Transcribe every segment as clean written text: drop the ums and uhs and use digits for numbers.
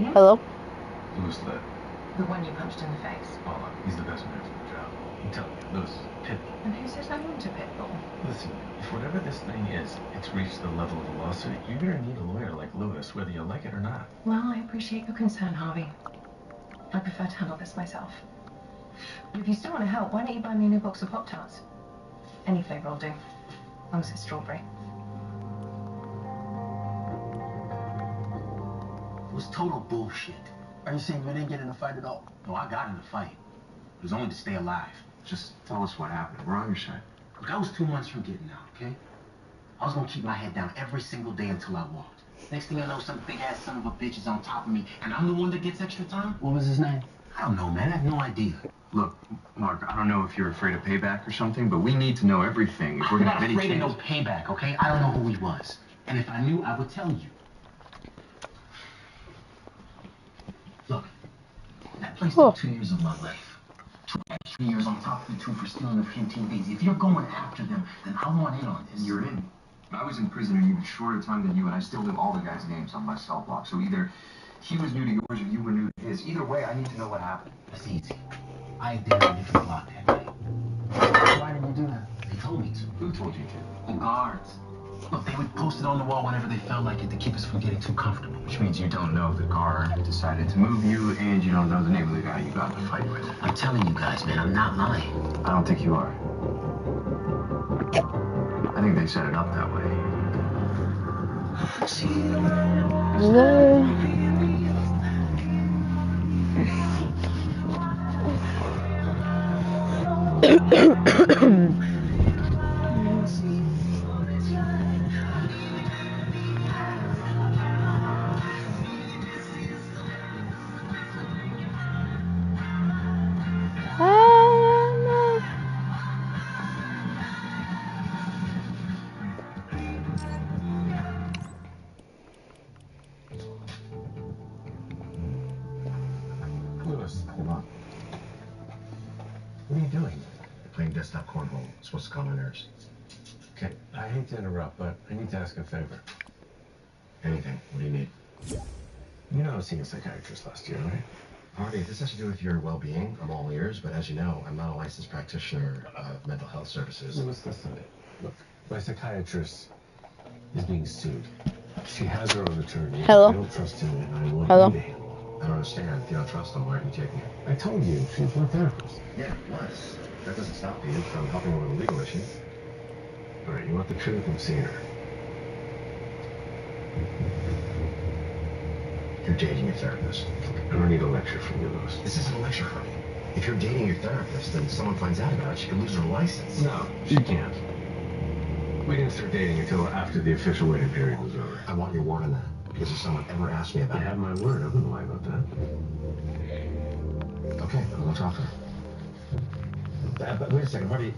name? Hello? Lewis Litt. The one you punched in the face. Oh, he's the best man for the job. I'm telling you, Lewis is a pit bull. And who says I want a pit bull? Listen, if whatever this thing is, it's reached the level of a lawsuit, you're gonna need a lawyer like Lewis, whether you like it or not. Well, I appreciate your concern, Harvey. I prefer to handle this myself. But if you still want to help, why don't you buy me a new box of Pop-Tarts? Any flavor will do. As long as it's strawberry. It was total bullshit. Are you saying you didn't get in a fight at all? No, I got in a fight. It was only to stay alive. Just tell us what happened. We're on your side. Look, I was 2 months from getting out, okay? I was gonna keep my head down every single day until I walked. Next thing I know, some big-ass son of a bitch is on top of me, and I'm the one that gets extra time? What was his name? I don't know, man. I have no idea. Look, Mark, I don't know if you're afraid of payback or something, but we need to know everything if we're I'm gonna not have any afraid of chance. no payback, okay? I don't know who he was. And if I knew, I would tell you. Look, that place took 2 years of my life. 2 extra years on top of the 2 for stealing a few TVs. If you're going after them, then I want in on this. You're in. I was in prison an even shorter time than you, and I still knew all the guys' names on my cell block. So either he was new to yours or you were new to his. Either way, I need to know what happened. That's easy. I had dinner in a different block that night. Why did you do that? They told me to. Who told you to? The guards. Look, they would post it on the wall whenever they felt like it to keep us from getting too comfortable. Which means you don't know if the guard decided to move you, and you don't know the name of the guy you got in a fight with. I'm telling you guys, man, I'm not lying. I don't think you are. I think they set it up that way. Lewis, hold on. What are you doing? Playing desktop cornhole. It's supposed to calm my nerves. Okay, I hate to interrupt, but I need to ask a favor. Anything. What do you need? You know I was seeing a psychiatrist last year, right? Harvey, if this has to do with your well-being, I'm all ears, but as you know, I'm not a licensed practitioner of mental health services. Lewis, listen. Look, my psychiatrist is being sued. She has her own attorney. Hello? I don't trust him, and I want Hello? you to handle it. I don't understand. If you don't trust them, why aren't you taking it? I told you, she's my therapist. Yeah, it was. That doesn't stop you from helping with a legal issue. All right, you want the truth? I'm seeing her. You're dating your therapist. I don't need a lecture from you, Lewis. This isn't a lecture, Harvey. If you're dating your therapist, then someone finds out about it, she can lose her license. No, she can't. We didn't start dating until after the official waiting period was over. I want your word on that, because if someone ever asks me You about it... have my word. I wouldn't lie about that. Okay, I'm gonna talk to her. But wait a second, Harvey.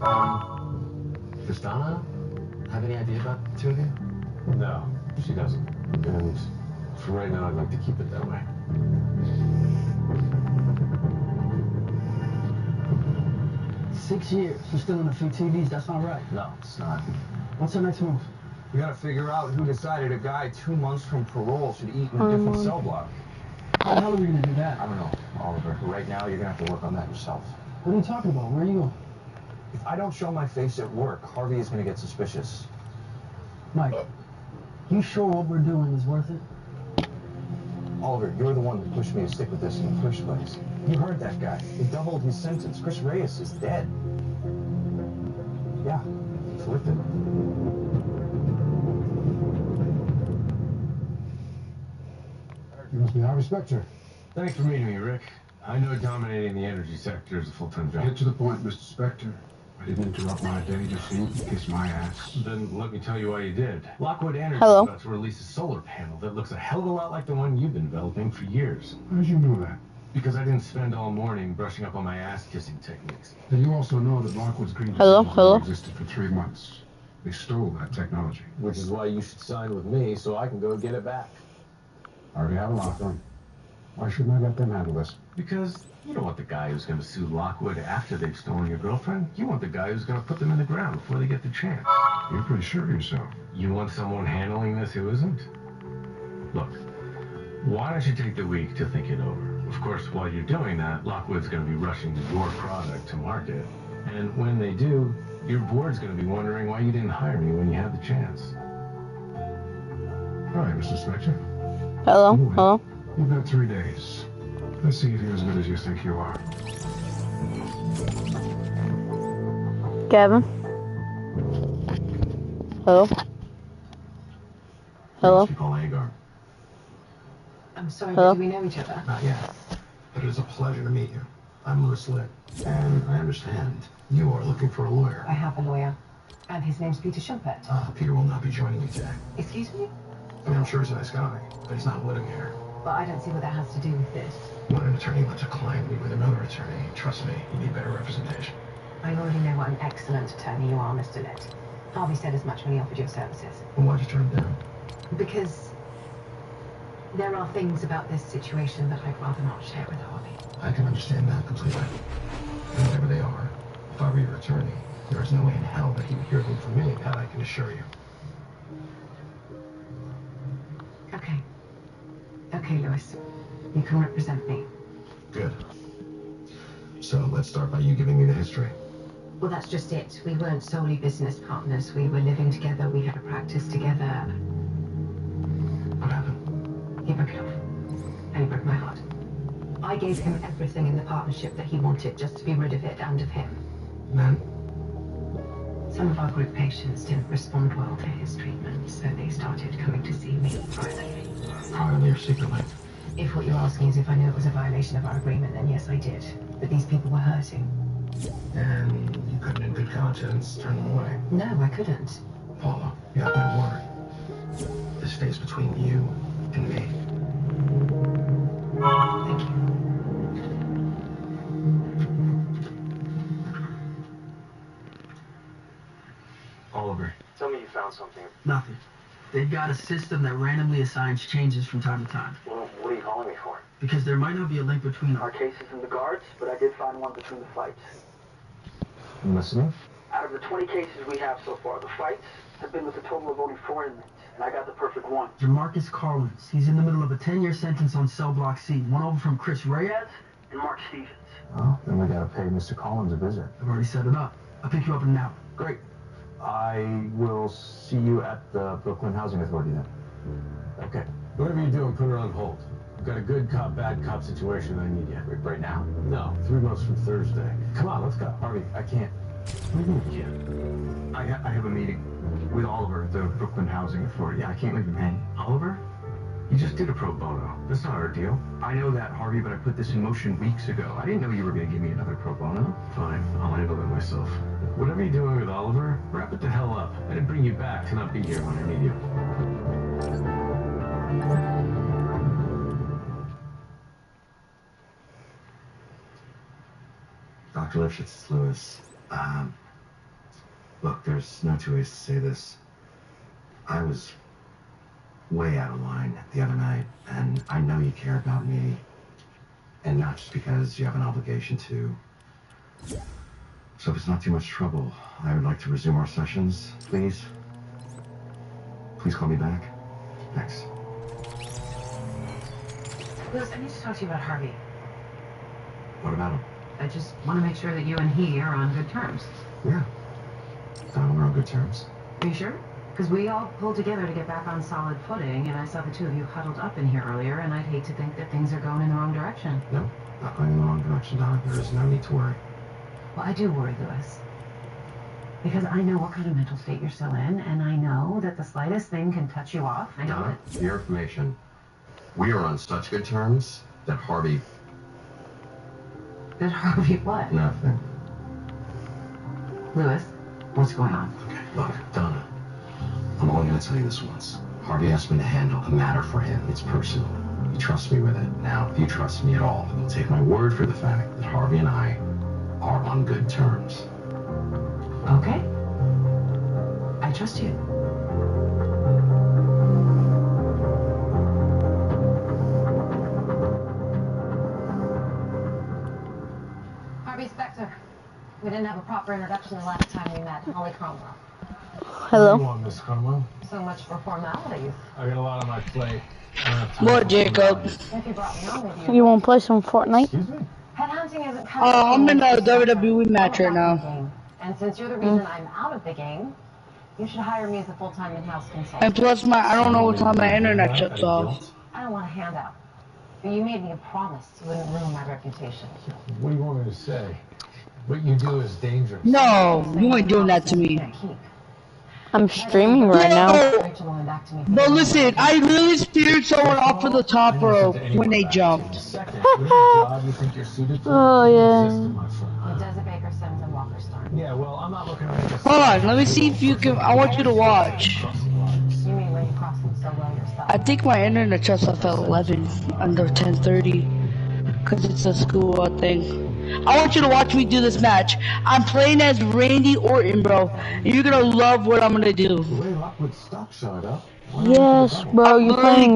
Does Donna have any idea about the two of you? No, she doesn't. And for right now, I'd like to keep it that way. Six years for stealing a few TVs, that's not right. No, it's not. What's the next move? We gotta figure out who decided a guy 2 months from parole should eat in a different cell block. How the hell are we gonna do that? I don't know, Oliver. Right now, you're gonna have to work on that yourself. What are you talking about? Where are you going? If I don't show my face at work, Harvey is gonna get suspicious. Mike, you sure what we're doing is worth it? Oliver, you're the one that pushed me to stick with this in the first place. You heard that guy. He doubled his sentence. Chris Reyes is dead. Yeah, it's worth it. You must be Harvey Specter. Thanks for meeting me, Rick. I know dominating the energy sector is a full-time job. Get to the point, Mr. Specter. I didn't interrupt my day just so you could kiss my ass. Then let me tell you why you did. Lockwood Energy Hello? is about to release a solar panel that looks a hell of a lot like the one you've been developing for years. How did you know that? Because I didn't spend all morning brushing up on my ass-kissing techniques. Then you also know that Lockwood's green Hello? technology Hello? existed for 3 months. They stole that technology. Which is why you should sign with me so I can go get it back. I already have a law firm. Why shouldn't I let them handle this? Because you don't want the guy who's going to sue Lockwood after they've stolen your girlfriend. You want the guy who's going to put them in the ground before they get the chance. You're pretty sure of yourself. You want someone handling this who isn't? Look, Why don't you take the week to think it over? Of course, while you're doing that, Lockwood's going to be rushing your product to market. And when they do, your board's going to be wondering why you didn't hire me when you had the chance. All right, Mr. Spector. Hello? Move in. Hello? You've got 3 days. Let's see if you're as good as you think you are. Gavin? Hello? Hello? You call Agar. I'm sorry, Hello? but do we know each other? Not yet. But it is a pleasure to meet you. I'm Louis Litt, and I understand you are looking for a lawyer. I have a lawyer, and his name's Peter Schumpert. Peter will not be joining you today. Excuse me? I mean, I'm sure he's a nice guy, but he's not living here. But I don't see what that has to do with this. When an attorney lets a client meet with another attorney, trust me, you need better representation. I already know what an excellent attorney you are, Mr. Litt. Harvey said as much when he offered your services. Well, why'd you turn him down? Because there are things about this situation that I'd rather not share with Harvey. I can understand that completely. And whatever they are, if I were your attorney, there is no way in hell that he would hear them from me, that I can assure you. Okay. Okay, Louis. You can represent me. Good. So let's start by you giving me the history. Well, that's just it. We weren't solely business partners. We were living together. We had a practice together. What happened? He broke it off. And he broke my heart. I gave him everything in the partnership that he wanted just to be rid of it and of him. And then? Some of our group patients didn't respond well to his treatment, so they started coming to see me privately. Privately or secretly? If what you're asking is if I knew it was a violation of our agreement, then yes, I did. But these people were hurting. And you couldn't in good conscience turn them away? No, I couldn't. Paula, you have my word. This stays between you and me. Thank you. Oliver. Tell me you found something. Nothing. They've got a system that randomly assigns changes from time to time. Well, what are you calling me for? Because there might not be a link between our cases and the guards, but I did find one between the fights. I'm listening. Out of the 20 cases we have so far, the fights have been with a total of only 4 inmates, and I got the perfect one. Jamarcus Carlins. He's in the middle of a 10-year sentence on cell block C. One over from Chris Reyes and Mark Stevens. Oh, then we gotta pay Mr. Collins a visit. I've already set it up. I'll pick you up in an hour. Great. I will see you at the Brooklyn Housing Authority then. Okay. Whatever you're doing, put it on hold. We've got a good cop, bad cop situation I need you. Right now? No, 3 months from Thursday. Come on, let's go. Harvey, I can't. What do you mean you can't? I have a meeting with Oliver at the Brooklyn Housing Authority. I can't leave him hanging. Oliver? You just did a pro bono. That's not our deal. I know that, Harvey, but I put this in motion weeks ago. I didn't know you were going to give me another pro bono. Fine, I'll handle it myself. Whatever you're doing with Oliver, wrap it the hell up. I didn't bring you back to not be here when I need you. Dr. Lifshitz, it's Louis. Look, there's no two ways to say this. I was way out of line the other night, and I know you care about me, and not just because you have an obligation to. So if it's not too much trouble, I would like to resume our sessions, please. Please call me back. Thanks. Louis, I need to talk to you about Harvey. What about him? I just want to make sure that you and he are on good terms. Yeah. We're on good terms. Are you sure? Because we all pulled together to get back on solid footing, and I saw the two of you huddled up in here earlier, and I'd hate to think that things are going in the wrong direction. No, not going in the wrong direction, Donna. There is no need to worry. Well, I do worry, Louis. Because I know what kind of mental state you're still in, and I know that the slightest thing can touch you off. I know Donna, it. for your information, we are on such good terms that Harvey... That Harvey what? Nothing. Louis, what's going on? Okay, look, Donna, I'm only going to tell you this once. Harvey asked me to handle a matter for him. It's personal. You trust me with it. Now, if you trust me at all, then you'll take my word for the fact that Harvey and I are on good terms. Okay. I trust you. Harvey Specter. We didn't have a proper introduction the last time we met. Holly Cromwell. Hello. Miss Cromwell? So much for formalities. I got a lot on my plate. What, Jacob? If you brought me on, maybe You wanna play some Fortnite? Excuse me? headhunting isn't I'm in a WWE match right now. And since you're the reason I'm out of the game, you should hire me as a full-time in-house consultant. And plus, I don't know what time my internet shuts off. I don't want a handout. But you made me a promise you wouldn't ruin my reputation. What do you want me to say? What you do is dangerous. No, you ain't doing that to me. I'm streaming right now. But listen, I literally speared someone off of the top rope when they jumped. Oh yeah. Yeah, well, I'm not looking at this. Hold on, let me see if you can. I want you to watch. I think my internet shuts off at 11, under 10:30, because it's a school thing. I want you to watch me do this match. I'm playing as Randy Orton, bro. And you're gonna love what I'm gonna do. Yes, bro, you're playing